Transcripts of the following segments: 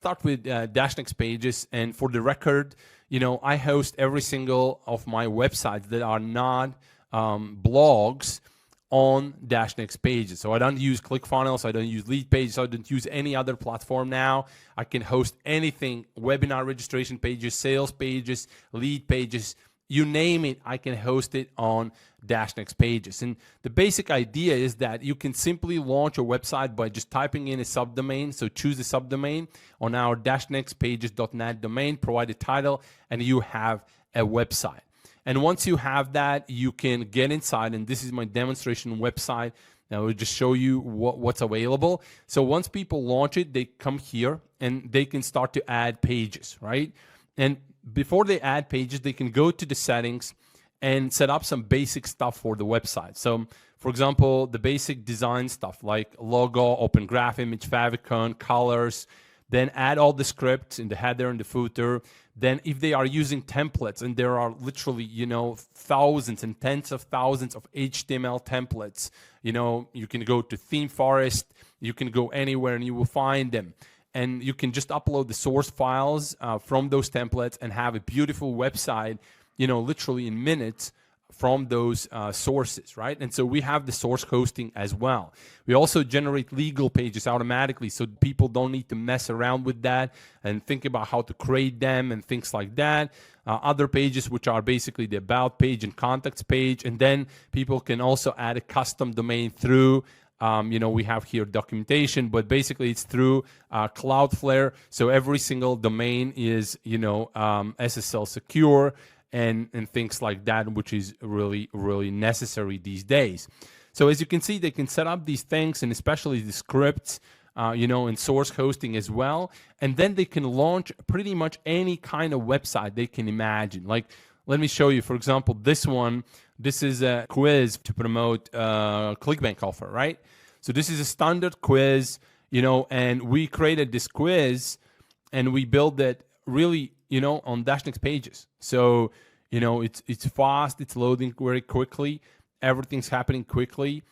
Start with DashNex pages, and for the record, I host every single of my websites that are not blogs on DashNex pages. So I don't use ClickFunnels, I don't use Lead Pages, I don't use any other platform now. I can host anything, webinar registration pages, sales pages, lead pages, you name it, I can host it on DashNex pages. And the basic idea is that you can simply launch a website by just typing in a subdomain. So choose a subdomain on our dashnexpages.net domain, provide a title, and you have a website. And once you have that, you can get inside, and this is my demonstration website. Now we'll just show you what's available. So once people launch it, they come here and they can start to add pages, right? And before they add pages, they can go to the settings and set up some basic stuff for the website. So for example, the basic design stuff like logo, open graph image, favicon, colors, then add all the scripts in the header and the footer. Then if they are using templates, and there are literally, thousands and tens of thousands of HTML templates, you can go to Theme Forest, you can go anywhere and you will find them. And you can just upload the source files from those templates and have a beautiful website, literally in minutes from those sources, right? And so we have the source hosting as well. We also generate legal pages automatically, so people don't need to mess around with that and think about how to create them and things like that. Other pages, which are basically the about page and contacts page, and then people can also add a custom domain through we have here documentation, but basically it's through Cloudflare. So every single domain is, SSL secure and things like that, which is really, really necessary these days. So as you can see, they can set up these things, and especially the scripts, and source hosting as well. And then they can launch pretty much any kind of website they can imagine. Like, let me show you, for example, this one. This is a quiz to promote ClickBank offer, right? So this is a standard quiz, and we created this quiz and we built it really, on DashNex pages. So, it's fast, it's loading very quickly, everything's happening quickly,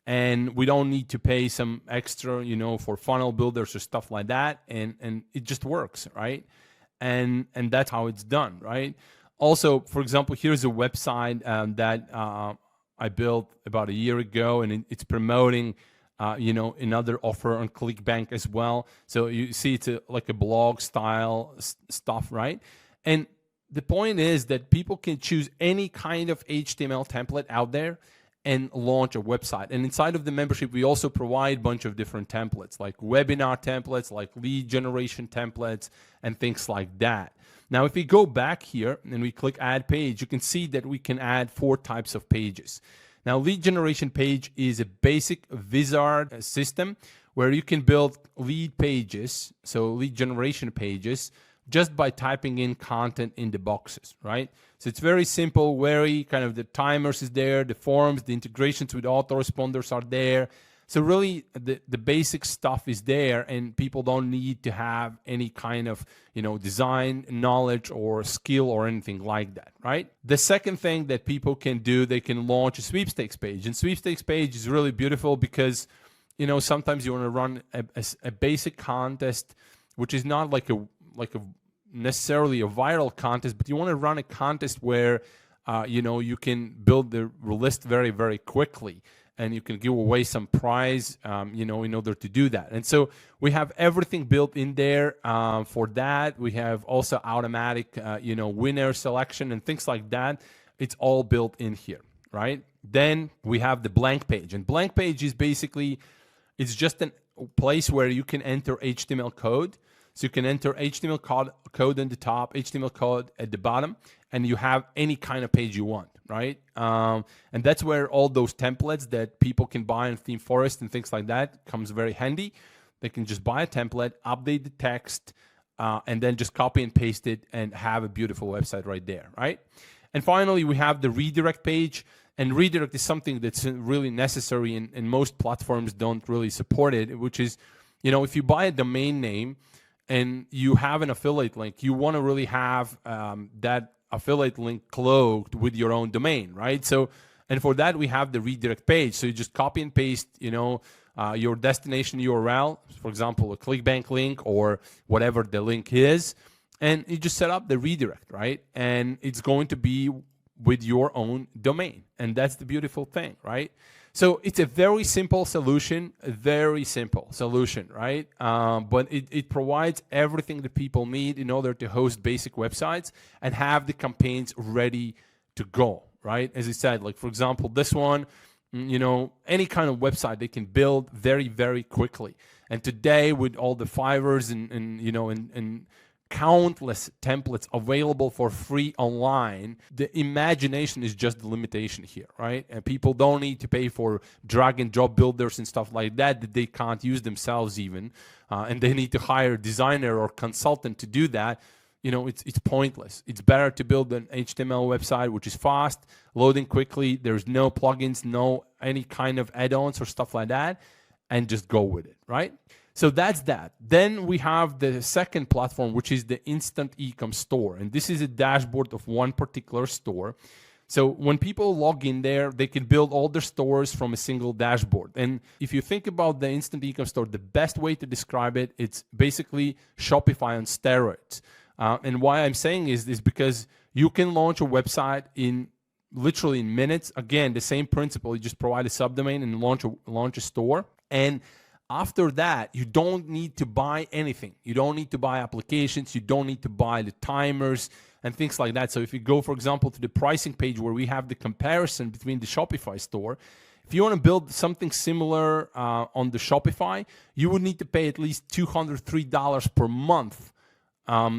and we don't need to pay some extra, for funnel builders or stuff like that, and it just works, right? And that's how it's done, right? Also, for example, here's a website that I built about a year ago, and it's promoting, another offer on ClickBank as well. So you see it's like a blog style stuff, right? And the point is that people can choose any kind of HTML template out there and launch a website. And inside of the membership, we also provide a bunch of different templates, like webinar templates, like lead generation templates, and things like that. Now, if we go back here and we click add page, you can see that we can add 4 types of pages. Now, lead generation page is a basic wizard system where you can build lead pages, so lead generation pages, just by typing in content in the boxes, right? So it's very simple, very kind of the timers is there, the forms, the integrations with autoresponders are there. So really, the basic stuff is there, and people don't need to have any kind of, design knowledge or skill or anything like that, right? The second thing that people can do, they can launch a sweepstakes page. And sweepstakes page is really beautiful because, sometimes you want to run a basic contest, which is not like a necessarily a viral contest, but you want to run a contest where, you can build the list very, very quickly. And you can give away some prize, in order to do that. And so we have everything built in there for that. We have also automatic, winner selection and things like that. It's all built in here, right? Then we have the blank page. And blank page is basically, it's just a place where you can enter HTML code. So you can enter HTML code on the top, HTML code at the bottom, and you have any kind of page you want, right? And that's where all those templates that people can buy in Theme Forest and things like that comes very handy. They can just buy a template, update the text, and then just copy and paste it and have a beautiful website right there, right? And finally, we have the redirect page. And redirect is something that's really necessary, and most platforms don't really support it, which is, if you buy a domain name and you have an affiliate link, you want to really have that affiliate link cloaked with your own domain, right? So, and for that, we have the redirect page. So you just copy and paste, your destination URL, for example, a ClickBank link or whatever the link is, and you just set up the redirect, right? And it's going to be with your own domain. And that's the beautiful thing, right? So it's a very simple solution, right? But it provides everything that people need in order to host basic websites and have the campaigns ready to go, right? As I said, like for example, this one, any kind of website they can build very, very quickly. And today with all the Fivers and countless templates available for free online, the imagination is just the limitation here, right? And people don't need to pay for drag and drop builders and stuff like that they can't use themselves even, and they need to hire a designer or consultant to do that. It's pointless. It's better to build an HTML website which is fast, loading quickly, there's no plugins, no any kind of add-ons or stuff like that, and just go with it, right? So that's that. Then we have the second platform, which is the Instant eCom store. And this is a dashboard of one particular store. So when people log in there, they can build all their stores from a single dashboard. And if you think about the Instant eCom store, the best way to describe it, it's basically Shopify on steroids. And why I'm saying is because you can launch a website literally in minutes. Again, the same principle. You just provide a subdomain and launch a store. And after that, you don't need to buy anything. You don't need to buy applications. You don't need to buy the timers and things like that. So if you go, for example, to the pricing page where we have the comparison between the Shopify store, if you want to build something similar on the Shopify, you would need to pay at least $203 per month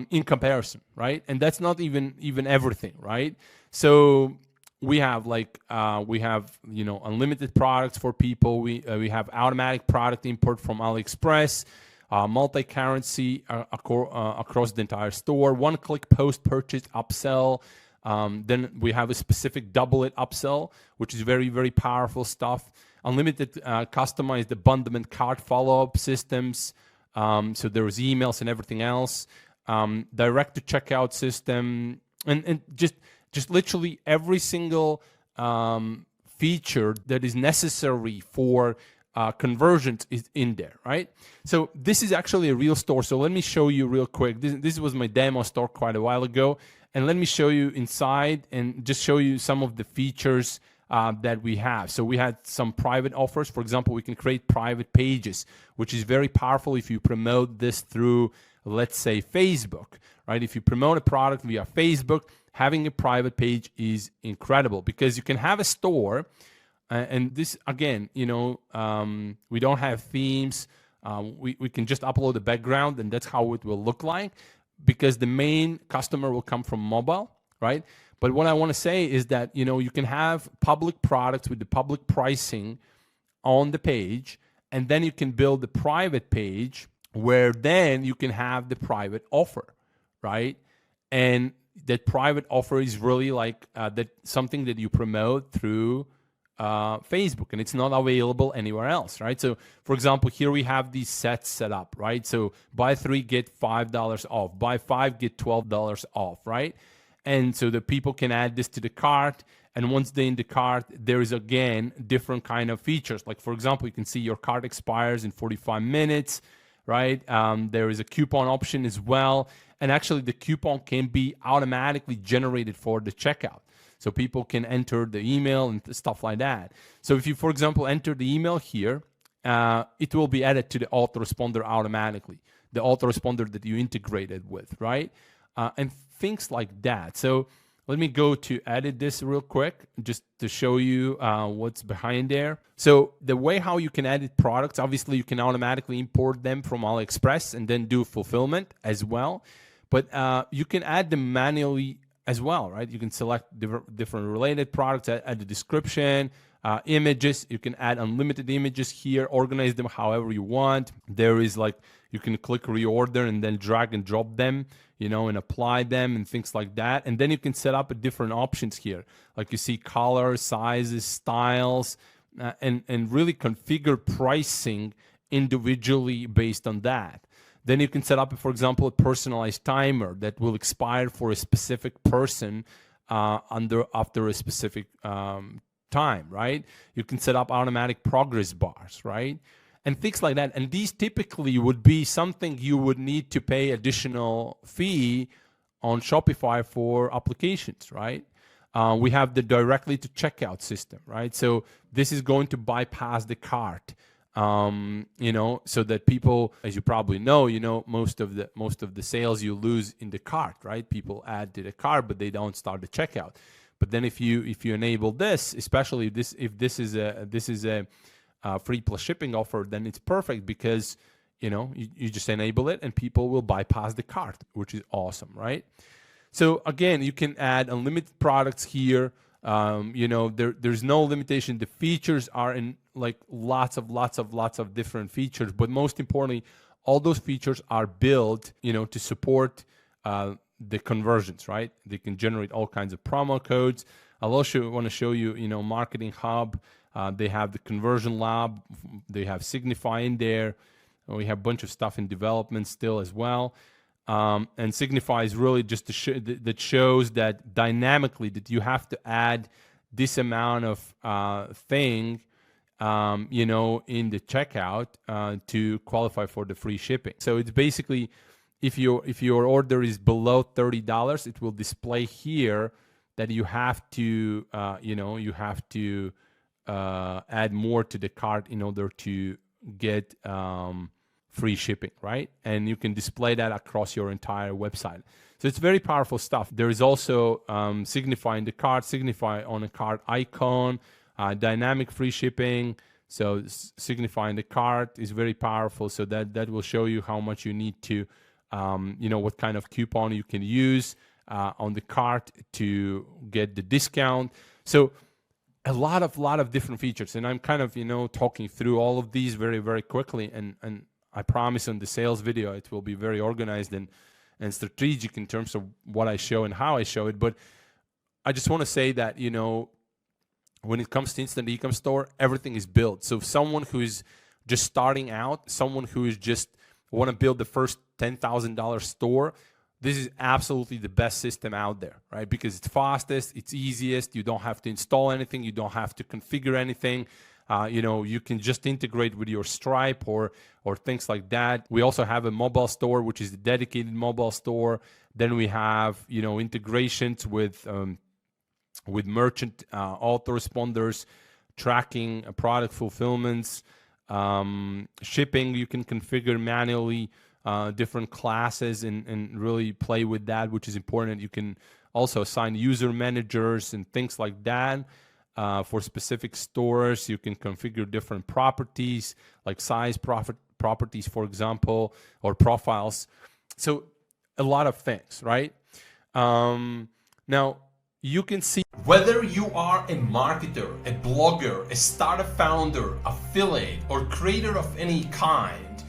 in comparison, right? And that's not even everything, right? So we have unlimited products for people. We have automatic product import from AliExpress, multi-currency across the entire store, one-click post-purchase upsell. Then we have a specific double it upsell, which is very, very powerful stuff. Unlimited customized abandonment cart follow-up systems. So there is emails and everything else. Direct to checkout system, and just literally every single feature that is necessary for conversions is in there, right? So this is actually a real store. So let me show you real quick. This was my demo store quite a while ago. And let me show you inside and just show you some of the features that we have. So we had some private offers. For example, we can create private pages, which is very powerful if you promote this through, let's say, Facebook, right? If you promote a product via Facebook, having a private page is incredible because you can have a store, and this, again, we don't have themes. We can just upload the background, and that's how it will look like because the main customer will come from mobile, right? But what I want to say is that, you can have public products with the public pricing on the page, and then you can build the private page where then you can have the private offer, right? And that private offer is really like that something that you promote through Facebook, and it's not available anywhere else, right? So, for example, here we have these sets set up, right? So buy 3, get $5 off. Buy 5, get $12 off, right? And so the people can add this to the cart, and once they're in the cart, there is, again, different kind of features. Like, for example, you can see your cart expires in 45 minutes, right? There is a coupon option as well. And actually, the coupon can be automatically generated for the checkout. So people can enter the email and stuff like that. So if you, for example, enter the email here, it will be added to the autoresponder automatically, the autoresponder that you integrated with, right? And things like that. So let me go to edit this real quick just to show you what's behind there. So the way how you can edit products, obviously you can automatically import them from AliExpress and then do fulfillment as well. But you can add them manually as well, right? You can select different related products, add the description, images. You can add unlimited images here, organize them however you want. There is you can click reorder and then drag and drop them, and apply them and things like that. And then you can set up different options here. Like you see colors, sizes, styles, and really configure pricing individually based on that. Then you can set up, for example, a personalized timer that will expire for a specific person after a specific time, right? You can set up automatic progress bars, right? and things like that. And these typically would be something you would need to pay additional fee on Shopify for applications, right? We have the directly to checkout system, right? So this is going to bypass the cart, so that people, as you probably know, most of the sales you lose in the cart, right? People add to the cart, but they don't start the checkout. But then if you enable this, especially if this is a free plus shipping offer, then it's perfect because you just enable it and people will bypass the cart, which is awesome, right? So again, you can add unlimited products here. There's no limitation. The features are in like lots of different features, but most importantly, all those features are built, to support the conversions, right? They can generate all kinds of promo codes. I'll also want to show you, Marketing Hub. They have the Conversion Lab. They have Signify in there. We have a bunch of stuff in development still as well. And Signify is really just that shows that dynamically that you have to add this amount of thing, in the checkout to qualify for the free shipping. So it's basically, if your order is below $30, it will display here that you have to, add more to the cart in order to get free shipping, right? And you can display that across your entire website. So it's very powerful stuff. There is also Signify in the cart, Signify on a cart icon, dynamic free shipping. So Signify in the cart is very powerful. So that will show you how much you need to, what kind of coupon you can use on the cart to get the discount. So a lot of different features, and I'm kind of talking through all of these very, very quickly, and I promise on the sales video it will be very organized and strategic in terms of what I show and how I show it. But I just want to say that when it comes to Instant Ecom Store, everything is built. So someone who is just starting out, someone who is just want to build the first $10,000 store, this is absolutely the best system out there, right? Because it's fastest, it's easiest, you don't have to install anything, you don't have to configure anything. You can just integrate with your Stripe or things like that. We also have a mobile store, which is a dedicated mobile store. Then we have, integrations with merchant autoresponders, tracking product fulfillments, shipping. You can configure manually different classes and really play with that, which is important. You can also assign user managers and things like that. For specific stores, you can configure different properties like size properties, for example, or profiles. So a lot of things, right? Now, you can see whether you are a marketer, a blogger, a startup founder, affiliate, or creator of any kind.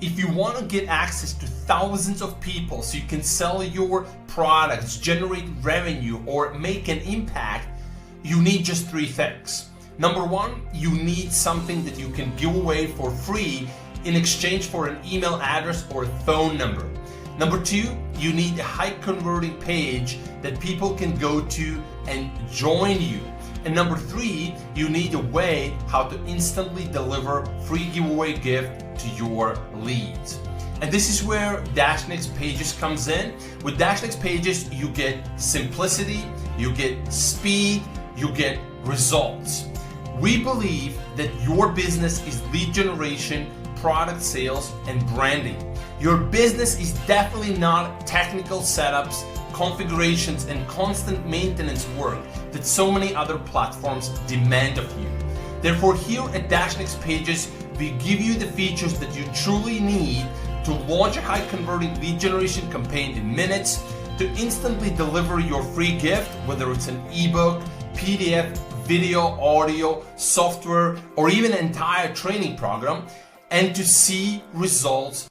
If you want to get access to thousands of people so you can sell your products, generate revenue, or make an impact, you need just three things. Number one, you need something that you can give away for free in exchange for an email address or a phone number. Number two, you need a high converting page that people can go to and join you. And number three, you need a way how to instantly deliver free giveaway gift to your leads. And this is where DashNex Pages comes in. With DashNex Pages, you get simplicity, you get speed, you get results. We believe that your business is lead generation, product sales, and branding. Your business is definitely not technical setups, configurations, and constant maintenance work that so many other platforms demand of you. Therefore, here at DashNex Pages, we give you the features that you truly need to launch a high converting lead generation campaign in minutes, to instantly deliver your free gift, whether it's an ebook, PDF, video, audio, software, or even an entire training program, and to see results